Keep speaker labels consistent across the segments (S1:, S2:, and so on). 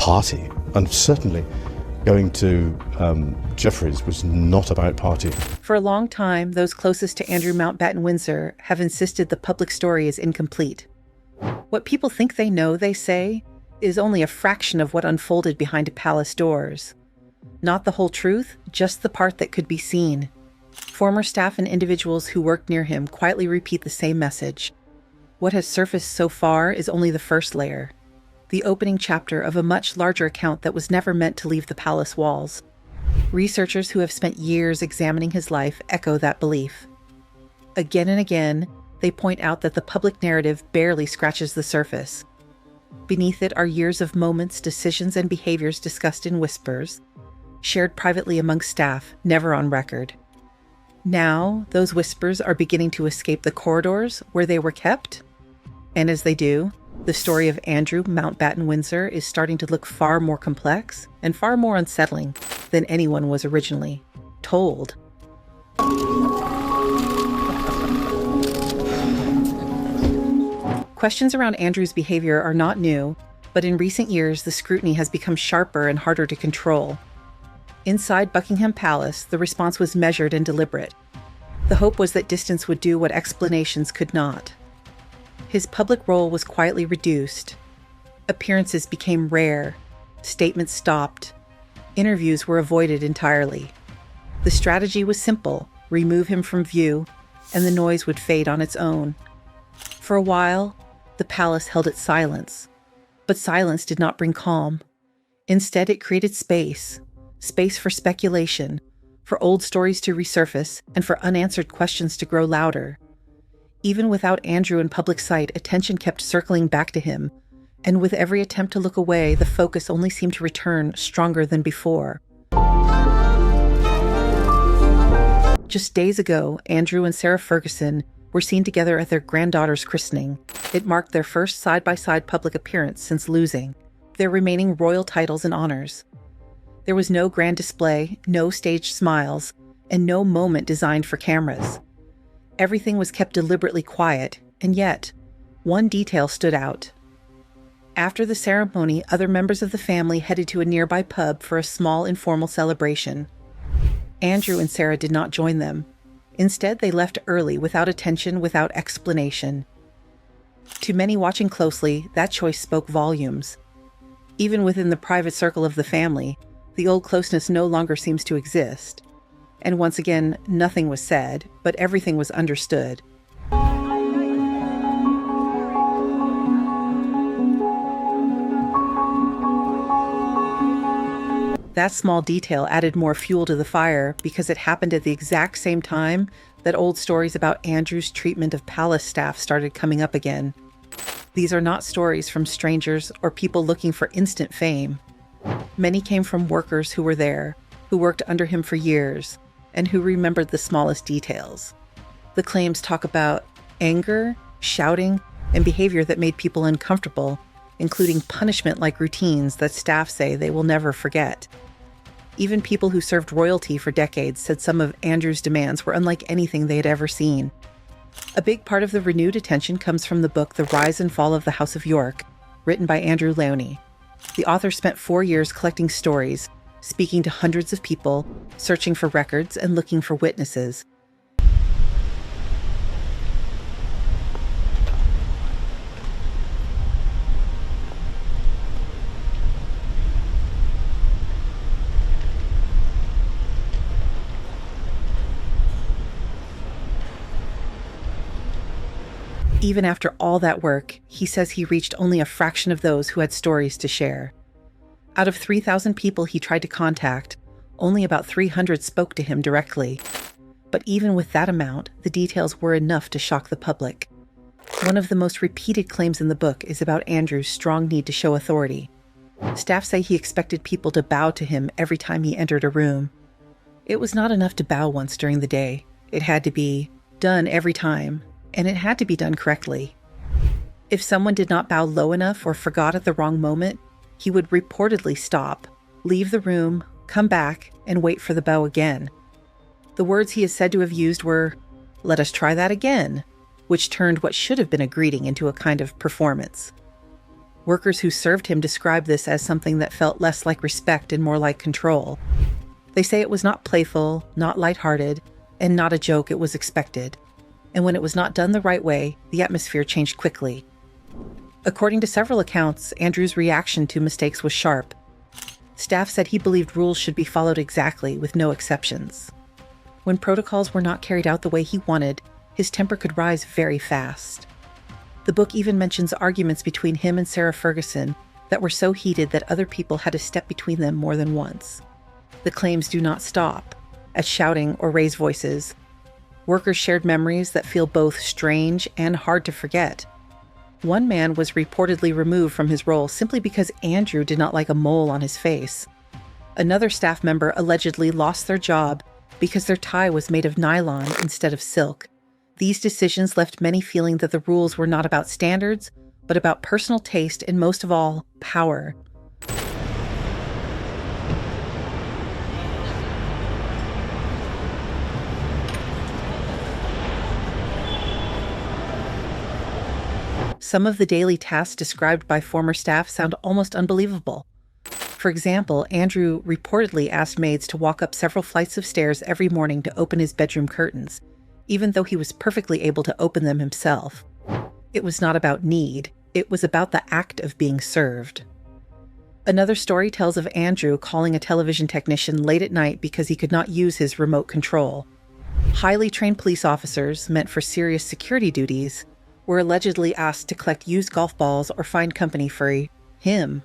S1: party, and certainly going to Jeffrey's was not about partying.
S2: For a long time, those closest to Andrew Mountbatten Windsor have insisted the public story is incomplete. What people think they know, they say, is only a fraction of what unfolded behind palace doors. Not the whole truth, just the part that could be seen. Former staff and individuals who worked near him quietly repeat the same message. What has surfaced so far is only the first layer, the opening chapter of a much larger account that was never meant to leave the palace walls. Researchers who have spent years examining his life echo that belief. Again and again, they point out that the public narrative barely scratches the surface. Beneath it are years of moments, decisions, and behaviors discussed in whispers, shared privately among staff, never on record. Now, those whispers are beginning to escape the corridors where they were kept. And as they do, the story of Andrew Mountbatten Windsor is starting to look far more complex and far more unsettling than anyone was originally told. Questions around Andrew's behavior are not new, but in recent years the scrutiny has become sharper and harder to control. Inside Buckingham Palace, the response was measured and deliberate. The hope was that distance would do what explanations could not. His public role was quietly reduced. Appearances became rare. Statements stopped. Interviews were avoided entirely. The strategy was simple: remove him from view, and the noise would fade on its own. For a while, the palace held its silence. But silence did not bring calm. Instead, it created space for speculation, for old stories to resurface, and for unanswered questions to grow louder. Even without Andrew in public sight, attention kept circling back to him, and with every attempt to look away, the focus only seemed to return stronger than before. Just days ago, Andrew and Sarah Ferguson were seen together at their granddaughter's christening. It marked their first side-by-side public appearance since losing their remaining royal titles and honors. There was no grand display, no staged smiles, and no moment designed for cameras. Everything was kept deliberately quiet, and yet, one detail stood out. After the ceremony, other members of the family headed to a nearby pub for a small informal celebration. Andrew and Sarah did not join them. Instead, they left early, without attention, without explanation. To many watching closely, that choice spoke volumes. Even within the private circle of the family, the old closeness no longer seems to exist. And once again, nothing was said, but everything was understood. That small detail added more fuel to the fire because it happened at the exact same time that old stories about Andrew's treatment of palace staff started coming up again. These are not stories from strangers or people looking for instant fame. Many came from workers who were there, who worked under him for years, and who remembered the smallest details. The claims talk about anger, shouting, and behavior that made people uncomfortable, including punishment-like routines that staff say they will never forget. Even people who served royalty for decades said some of Andrew's demands were unlike anything they had ever seen. A big part of the renewed attention comes from the book The Rise and Fall of the House of York, written by Andrew Leone. The author spent 4 years collecting stories, speaking to hundreds of people, searching for records, and looking for witnesses. Even after all that work, he says he reached only a fraction of those who had stories to share. Out of 3,000 people he tried to contact, only about 300 spoke to him directly. But even with that amount, the details were enough to shock the public. One of the most repeated claims in the book is about Andrew's strong need to show authority. Staff say he expected people to bow to him every time he entered a room. It was not enough to bow once during the day. It had to be done every time, and it had to be done correctly. If someone did not bow low enough or forgot at the wrong moment, he would reportedly stop, leave the room, come back, and wait for the bow again. The words he is said to have used were, "Let us try that again," which turned what should have been a greeting into a kind of performance. Workers who served him described this as something that felt less like respect and more like control. They say it was not playful, not lighthearted, and not a joke it was expected. And when it was not done the right way, the atmosphere changed quickly. According to several accounts, Andrew's reaction to mistakes was sharp. Staff said he believed rules should be followed exactly, with no exceptions. When protocols were not carried out the way he wanted, his temper could rise very fast. The book even mentions arguments between him and Sarah Ferguson that were so heated that other people had to step between them more than once. The claims do not stop at shouting or raise voices. Workers shared memories that feel both strange and hard to forget. One man was reportedly removed from his role simply because Andrew did not like a mole on his face. Another staff member allegedly lost their job because their tie was made of nylon instead of silk. These decisions left many feeling that the rules were not about standards, but about personal taste and, most of all, power. Some of the daily tasks described by former staff sound almost unbelievable. For example, Andrew reportedly asked maids to walk up several flights of stairs every morning to open his bedroom curtains, even though he was perfectly able to open them himself. It was not about need, it was about the act of being served. Another story tells of Andrew calling a television technician late at night because he could not use his remote control. Highly trained police officers, meant for serious security duties, were allegedly asked to collect used golf balls or find company for him.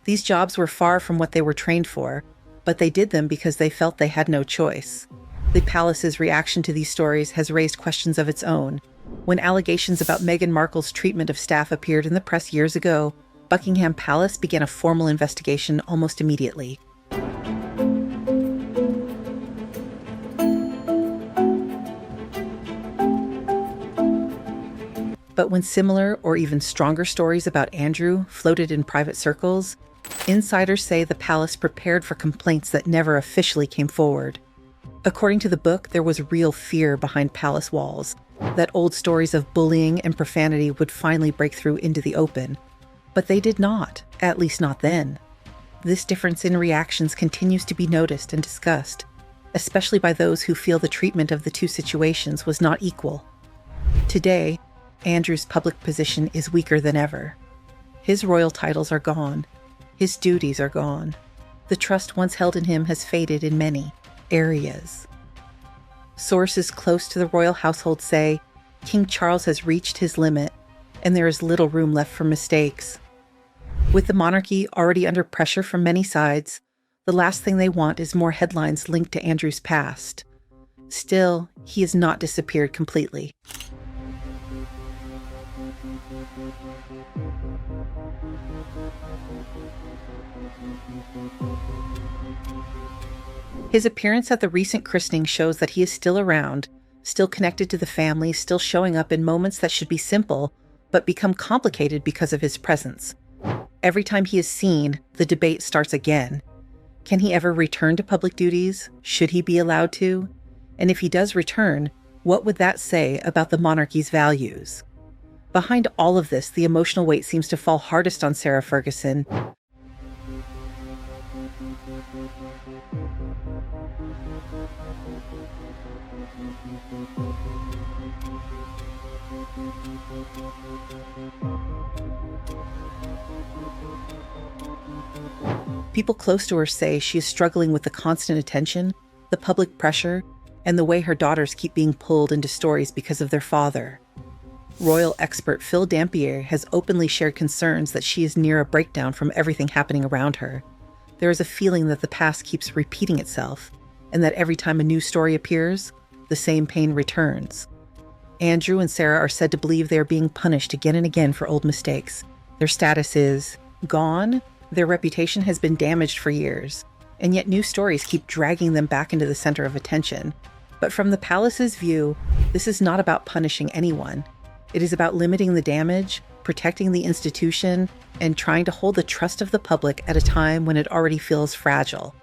S2: These jobs were far from what they were trained for, but they did them because they felt they had no choice. The palace's reaction to these stories has raised questions of its own. When allegations about Meghan Markle's treatment of staff appeared in the press years ago, Buckingham Palace began a formal investigation almost immediately. But when similar or even stronger stories about Andrew floated in private circles, insiders say the palace prepared for complaints that never officially came forward. According to the book, there was real fear behind palace walls, that old stories of bullying and profanity would finally break through into the open. But they did not, at least not then. This difference in reactions continues to be noticed and discussed, especially by those who feel the treatment of the two situations was not equal. Today, Andrew's public position is weaker than ever. His royal titles are gone. His duties are gone. The trust once held in him has faded in many areas. Sources close to the royal household say King Charles has reached his limit, and there is little room left for mistakes. With the monarchy already under pressure from many sides, the last thing they want is more headlines linked to Andrew's past. Still, he has not disappeared completely. His appearance at the recent christening shows that he is still around, still connected to the family, still showing up in moments that should be simple, but become complicated because of his presence. Every time he is seen, the debate starts again. Can he ever return to public duties? Should he be allowed to? And if he does return, what would that say about the monarchy's values? Behind all of this, the emotional weight seems to fall hardest on Sarah Ferguson. People close to her say she is struggling with the constant attention, the public pressure, and the way her daughters keep being pulled into stories because of their father. Royal expert Phil Dampier has openly shared concerns that she is near a breakdown from everything happening around her. There is a feeling that the past keeps repeating itself, and that every time a new story appears, the same pain returns. Andrew and Sarah are said to believe they are being punished again and again for old mistakes. Their status is gone. Their reputation has been damaged for years, and yet new stories keep dragging them back into the center of attention. But from the palace's view, this is not about punishing anyone. It is about limiting the damage, protecting the institution, and trying to hold the trust of the public at a time when it already feels fragile.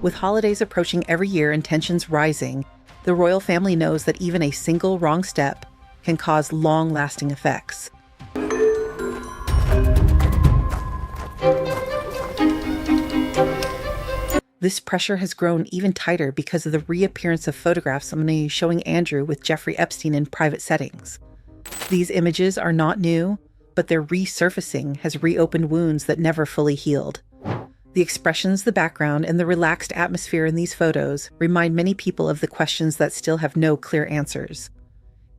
S2: With holidays approaching every year and tensions rising, the royal family knows that even a single wrong step can cause long-lasting effects. This pressure has grown even tighter because of the reappearance of photographs showing Andrew with Jeffrey Epstein in private settings. These images are not new, but their resurfacing has reopened wounds that never fully healed. The expressions, the background, and the relaxed atmosphere in these photos remind many people of the questions that still have no clear answers.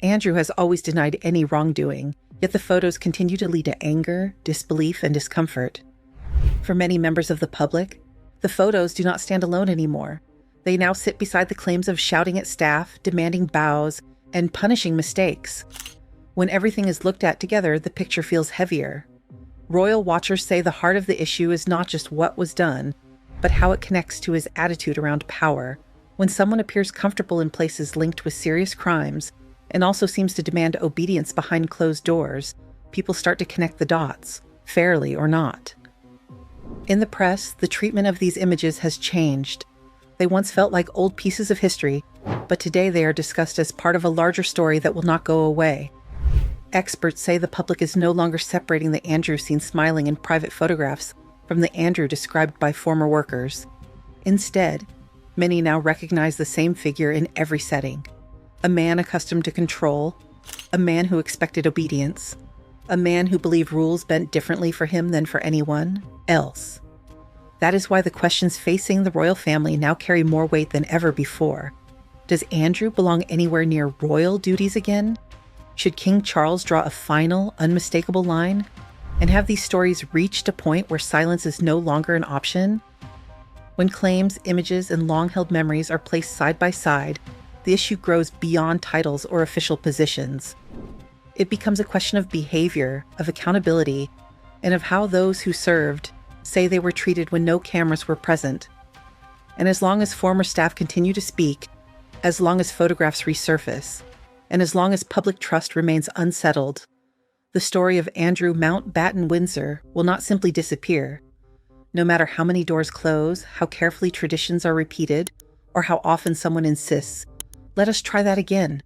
S2: Andrew has always denied any wrongdoing, yet the photos continue to lead to anger, disbelief, and discomfort. For many members of the public, the photos do not stand alone anymore. They now sit beside the claims of shouting at staff, demanding bows, and punishing mistakes. When everything is looked at together, the picture feels heavier. Royal watchers say the heart of the issue is not just what was done, but how it connects to his attitude around power. When someone appears comfortable in places linked with serious crimes, and also seems to demand obedience behind closed doors, people start to connect the dots, fairly or not. In the press, the treatment of these images has changed. They once felt like old pieces of history, but today they are discussed as part of a larger story that will not go away. Experts say the public is no longer separating the Andrew seen smiling in private photographs from the Andrew described by former workers. Instead, many now recognize the same figure in every setting. A man accustomed to control, a man who expected obedience, a man who believed rules bent differently for him than for anyone else. That is why the questions facing the royal family now carry more weight than ever before. Does Andrew belong anywhere near royal duties again? Should King Charles draw a final, unmistakable line? And have these stories reached a point where silence is no longer an option? When claims, images, and long-held memories are placed side by side, the issue grows beyond titles or official positions. It becomes a question of behavior, of accountability, and of how those who served say they were treated when no cameras were present. And as long as former staff continue to speak, as long as photographs resurface, and as long as public trust remains unsettled, the story of Andrew Mountbatten Windsor will not simply disappear. No matter how many doors close, how carefully traditions are repeated, or how often someone insists, "Let us try that again."